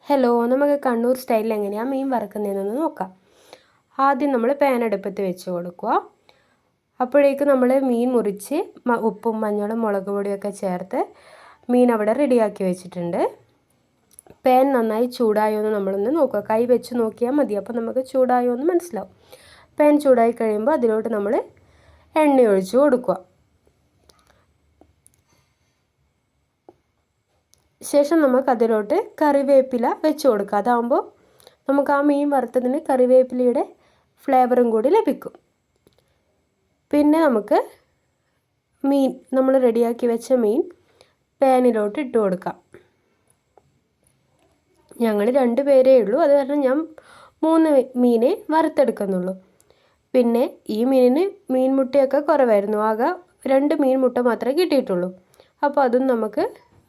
Hello, നമുക്ക് കണ്ണൂർ സ്റ്റൈലിൽ എങ്ങനെയാണ് മീൻ വറുക്കുന്നതെന്ന് നോക്കാം. ആദ്യം നമ്മൾ പാൻ അടുപ്പത്ത് വെച്ച് കൊടുക്കുക. അപ്പോഴേക്ക് നമ്മൾ മീൻ മുറിച്ച് ഉപ്പും മഞ്ഞളും മുളക് പൊടിയൊക്കെ ചേർത്ത് മീൻ അവിടെ റെഡിയാക്കി വെച്ചിട്ടുണ്ട്. പാൻ നന്നായി ചൂടായോ എന്ന് നമ്മളൊന്ന് നോക്കുക. കൈ വെച്ച് നോക്കിയാൽ മതി, അപ്പോൾ നമുക്ക് ചൂടായോ എന്ന് മനസ്സിലാവും. പാൻ ചൂടായി കഴിയുമ്പോൾ അതിലോട്ട് നമ്മൾ എണ്ണ ഒഴിച്ച് കൊടുക്കുക. ശേഷം നമുക്ക് അതിലോട്ട് കറിവേപ്പില വെച്ച് കൊടുക്കുക. അതാകുമ്പോൾ നമുക്ക് ആ മീൻ വറുത്തതിന് കറിവേപ്പിലയുടെ ഫ്ലേവറും കൂടി ലഭിക്കും. പിന്നെ നമുക്ക് നമ്മൾ റെഡിയാക്കി വെച്ച മീൻ പാനിലോട്ട് ഇട്ട് കൊടുക്കാം. ഞങ്ങൾ 2 പേരേ ഉള്ളൂ, അത് കാരണം ഞാൻ 3 മീനെ വറുത്തെടുക്കുന്നുള്ളൂ. പിന്നെ ഈ മീനിന് മീൻ മുട്ടയൊക്കെ കുറവായിരുന്നു, ആകെ 2 മീൻ മുട്ട മാത്രമേ കിട്ടിയിട്ടുള്ളൂ. അപ്പോൾ അതും നമുക്ക്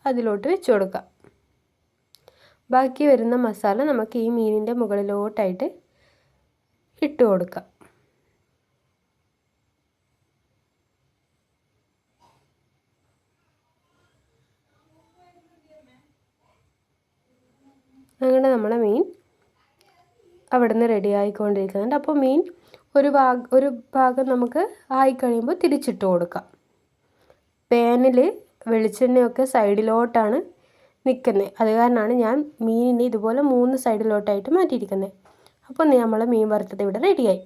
അതിലോട്ട് വെച്ച് കൊടുക്കാം. ബാക്കി വരുന്ന മസാല നമുക്ക് ഈ മീനിൻ്റെ മുകളിലോട്ടായിട്ട് ഇട്ട് കൊടുക്കാം. അങ്ങനെ നമ്മളെ മീൻ അവിടെ നിന്ന് റെഡി ആയിക്കൊണ്ടിരിക്കുന്നുണ്ട്. അപ്പോൾ മീൻ ഒരു ഭാഗം നമുക്ക് ആയിക്കഴിയുമ്പോൾ തിരിച്ചിട്ട് കൊടുക്കാം. പാനിൽ വെളിച്ചെണ്ണയൊക്കെ സൈഡിലോട്ടാണ് നിൽക്കുന്നത്, അത് കാരണമാണ് ഞാൻ മീനിനെ ഇതുപോലെ 3 സൈഡിലോട്ടായിട്ട് മാറ്റിയിരിക്കുന്നത്. അപ്പോൾ നമ്മളെ മീൻ വറുത്തത് ഇവിടെ റെഡിയായി.